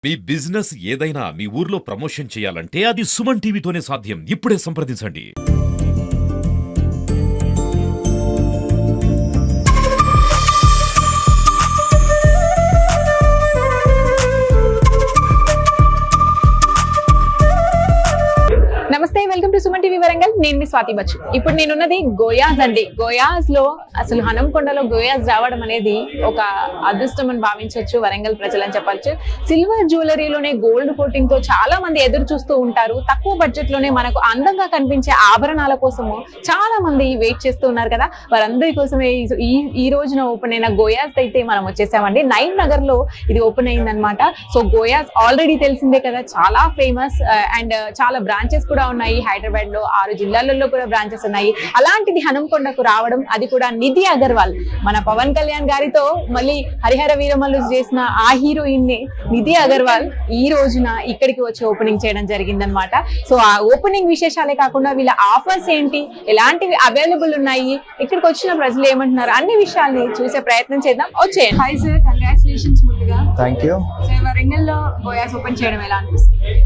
మీ business ఏదైనా మీ ఊర్లో promotion చేయాలంటే అది సుమన్ టీవీతోనే సాధ్యం. ఇప్పుడే సంప్రదించండి. నమస్తే, welcome to Suman TV Warangal. నేను మీ స్వాతి బచ్చు. ఇప్పుడు నేనున్నది గోయాజ్ అండి. గోయాజ్ లో అసలు హనంకొండలో గోయాజ్ రావడం అనేది ఒక అదృష్టం అని భావించవచ్చు వరంగల్ ప్రజలని చెప్పచ్చు. సిల్వర్ జ్యువెలరీలోనే గోల్డ్ కోటింగ్ తో చాలా మంది ఎదురు చూస్తూ ఉంటారు. తక్కువ బడ్జెట్ లోనే మనకు అందంగా కనిపించే ఆభరణాల కోసము చాలా మంది వెయిట్ చేస్తూ ఉన్నారు కదా. వారందరి కోసమే ఈ రోజున ఓపెన్ అయిన గోయాజ్ అయితే మనం వచ్చేసామండి. నైన్ నగర్ లో ఇది ఓపెన్ అయిందనమాట. సో గోయాజ్ ఆల్రెడీ తెలిసిందే కదా, చాలా ఫేమస్ అండ్ చాలా బ్రాంచెస్ కూడా ఉన్నాయి. హైదరాబాద్ లో 6 జిల్లాలలో కూడా బ్రాంచెస్ ఉన్నాయి. అలాంటిది హనంకొండకు రావడం, అది కూడా నిధి అగర్వాల్, మన పవన్ కళ్యాణ్ గారితో మళ్ళీ హరిహర వీరమల్లు చేసిన ఆ హీరోయిన్ ని నిధి అగర్వాల్ ఈ రోజున ఇక్కడికి వచ్చి ఓపెనింగ్ చేయడం జరిగిందనమాట. సో ఆ ఓపెనింగ్ విశేషాలే కాకుండా వీళ్ళ ఆఫర్స్ ఏంటి, ఎలాంటివి అవైలబుల్ ఉన్నాయి, ఇక్కడికి వచ్చిన ప్రజలు ఏమంటున్నారు, అన్ని విషయాల్ని చూసే ప్రయత్నం చేద్దాం. వచ్చేయండి. హాయ్ సార్, కంగ్రాచులేషన్స్ ముందుగా. Thank you. వరంగల్ లో గోయాస్ ఓపెన్ చేయడం ఎలా అనిపిస్తుంది?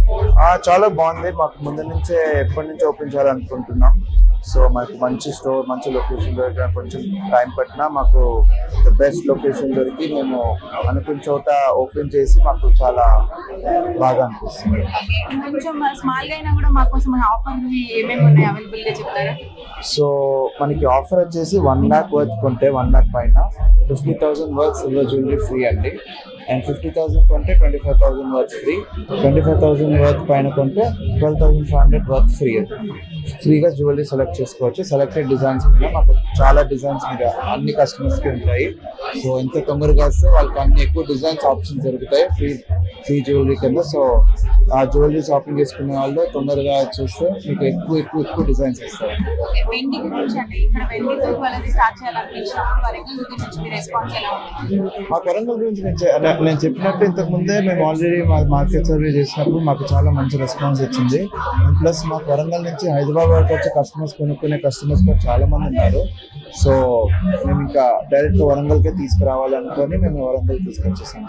చాలా బాగుంది. మాకు ముందు నుంచే ఎప్పటి నుంచి ఓపెన్ చేయాలనుకుంటున్నాం. సో మాకు మంచి స్టోర్, మంచి లొకేషన్ దొరికిన కొంచెం టైం పట్టినా మాకు బెస్ట్ లొకేషన్ దొరికి మేము అనుకున్న చోట ఓపెన్ చేసి మాకు చాలా బాగా అనిపిస్తుంది. కొంచెం స్మాల్ గా అయినా కూడా మా కోసం ఆఫర్ ఏమేమి ఉన్నాయి అవైలబుల్ గా చెప్తారా? సో మనకి ఆఫర్ వచ్చేసి 1 lakh వర్త్ కొంటే 1 lakh పైన 50,000 వర్త్ సిల్వర్ జ్యువెలరీ ఫ్రీ అండి. అండ్ 50,000 కొంటే 25,000 వర్త్ ఫ్రీ. 25,000 వర్త్ పైన కొంటే 12,500 వర్త్ ఫ్రీ. ఫ్రీగా జ్యువెలరీ సెలెక్ట్ చేసుకోవచ్చు. సెలెక్టెడ్ డిజైన్స్ మీద మాకు చాలా డిజైన్స్ మీద అన్ని కస్టమర్స్కి ఉంటాయి. సో ఎంత తొందరగా వస్తే వాళ్ళకి అన్ని ఎక్కువ డిజైన్స్ ఆప్షన్స్ దొరుకుతాయి ఫ్రీ జ్యువెలరీ కింద. సో ఆ జ్యువెలరీ షాపింగ్ చేసుకునే వాళ్ళు తొందరగా చూస్తే మీకు ఎక్కువ డిజైన్స్ వస్తాయి. మా వరంగల్ గురించి నేను చెప్పినట్టు ఇంతకు ముందే మేము ఆల్రెడీ మా మార్కెట్ సర్వే చేసినప్పుడు మాకు చాలా మంచి రెస్పాన్స్ వచ్చింది. ప్లస్ మాకు వరంగల్ నుంచి హైదరాబాద్ వరకు వచ్చే కస్టమర్స్ కొనుక్కునే కస్టమర్స్ కూడా చాలా మంది ఉన్నారు. సో మేము ఇంకా డైరెక్ట్ వరంగల్కే తీసుకురావాలనుకొని మేము వరంగల్ తీసుకొచ్చేసాం.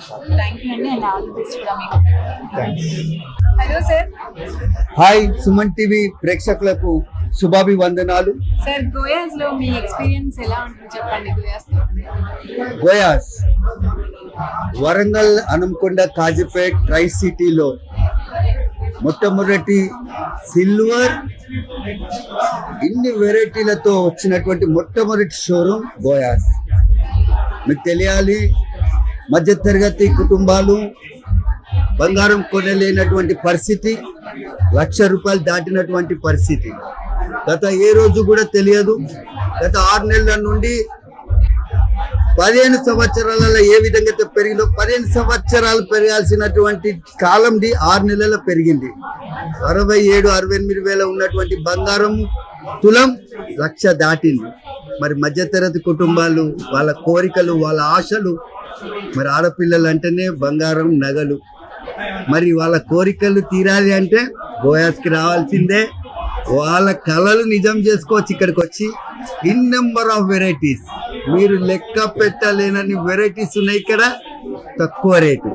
Hello sir. Hi, Suman TV ప్రేక్షకులకు శుభాభివందనాలు. సార్, గోయాస్ లో మీ ఎక్స్పీరియన్స్ ఎలా ఉంటుంది చెప్పండి. గోయాస్ వరంగల్, హనంకొండ, కాజీపేట్, ట్రై సిటీలో మొట్టమొదటి సిల్వర్ ఇన్ని వెరైటీలతో వచ్చినటువంటి మొట్టమొదటి షోరూమ్ గోయాస్. మీకు తెలియాలి, మధ్యతరగతి కుటుంబాలు బంగారం కొనలేనటువంటి పరిస్థితి, ₹1,00,000 దాటినటువంటి పరిస్థితి గత ఏ రోజు కూడా తెలియదు. గత 6 నెలల నుండి 15 సంవత్సరాలలో ఏ విధంగా అయితే పెరిగిందో 15 సంవత్సరాలు పెరగాల్సినటువంటి కాలంది 6 నెలల్లో పెరిగింది. 67-68 వేల ఉన్నటువంటి బంగారం తులం 1,00,000 దాటింది. మరి మధ్యతరగతి కుటుంబాలు, వాళ్ళ కోరికలు, వాళ్ళ ఆశలు, మరి ఆడపిల్లలు అంటేనే బంగారం, నగలు, మరి వాళ్ళ కోరికలు తీరాలి అంటే గోయాస్కి రావాల్సిందే. వాళ్ళ కళలు నిజం చేసుకోవచ్చు. ఇక్కడికి వచ్చి ఇన్ నెంబర్ ఆఫ్ వెరైటీస్, మీరు లెక్క పెట్టలేనన్ని వెరైటీస్ ఉన్నాయి ఇక్కడ. తక్కువ రేటు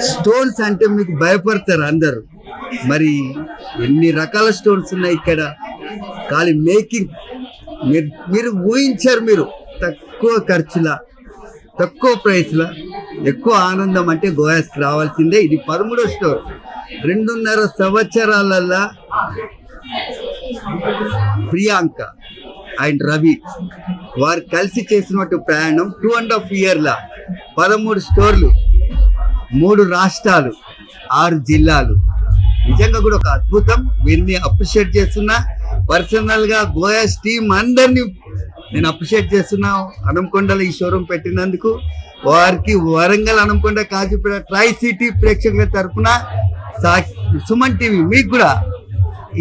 స్టోన్స్ అంటే మీకు భయపడతారు అందరు. మరి ఎన్ని రకాల స్టోన్స్ ఉన్నాయి ఇక్కడ. ఖాళీ మేకింగ్ మీరు ఊహించారు. మీరు తక్కువ ఖర్చులా, తక్కువ ప్రైస్లా, ఎక్కువ ఆనందం అంటే గోయాస్కి రావాల్సిందే. ఇది 13వ స్టోర్. 2.5 సంవత్సరాలలో ప్రియాంక అండ్ రవి వారు కలిసి చేసినట్టు ప్రయాణం 2.5 years 13 స్టోర్లు, 3 రాష్ట్రాలు, 6 జిల్లాలు. నిజంగా కూడా ఒక అద్భుతం. వీరిని అప్రిషియేట్ చేస్తున్నా. పర్సనల్గా గోయాస్ టీం అందరినీ నేను అప్రిషియేట్ చేస్తున్నా. హనంకొండలో ఈ షోరూమ్ పెట్టినందుకు వారికి వరంగల్, హనంకొండ, కాజీపేట, ట్రై సిటీ ప్రేక్షకుల తరఫున సుమన్ టీవీ మీకు కూడా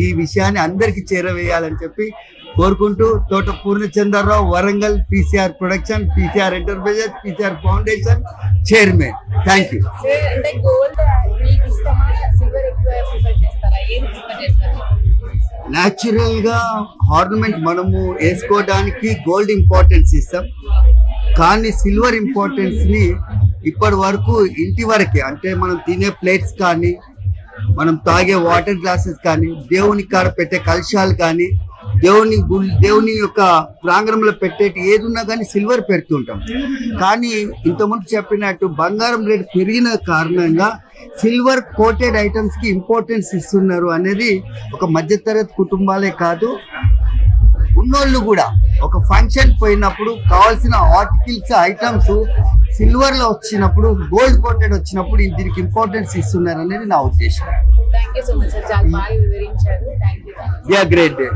ఈ విషయాన్ని అందరికీ చేరవేయాలని చెప్పి కోరుకుంటూ, తోట Purnachandrarao, Warangal, PCR production, PCR enterprises, PCR foundation chairman. Thank you. Natural గా ఆర్నమెంట్ మనము వేసుకోవడానికి గోల్డ్ ఇంపార్టెన్స్ ఇస్తాం, కానీ సిల్వర్ ఇంపార్టెన్స్ ని ఇప్పటి వరకు ఇంటి వరకే, అంటే మనం తినే ప్లేట్స్ కానీ, మనం తాగే వాటర్ గ్లాసెస్ కానీ, దేవుని కాడ పెట్టే కలశాలు కానీ, దేవుని యొక్క ప్రాంగణంలో పెట్టేటి ఏది ఉన్నా కానీ సిల్వర్ పెడుతుంటాం. కానీ ఇంతకుముందు చెప్పినట్టు బంగారం రేటు పెరిగిన కారణంగా సిల్వర్ కోటెడ్ ఐటమ్స్ కి ఇంపార్టెన్స్ ఇస్తున్నారు అనేది ఒక మధ్యతరగతి కుటుంబాలే కాదు, ఉన్నోళ్ళు కూడా ఒక ఫంక్షన్ పోయినప్పుడు కావాల్సిన ఆర్టికల్స్ ఐటమ్స్ సిల్వర్ లో వచ్చినప్పుడు, గోల్డ్ కోటెడ్ వచ్చినప్పుడు దీనికి ఇంపార్టెన్స్ ఇస్తున్నారు అనేది నా ఉద్దేశం. Thank you so much sir, చాలా బాగా వివరించారు. Thank you. Yeah, great day.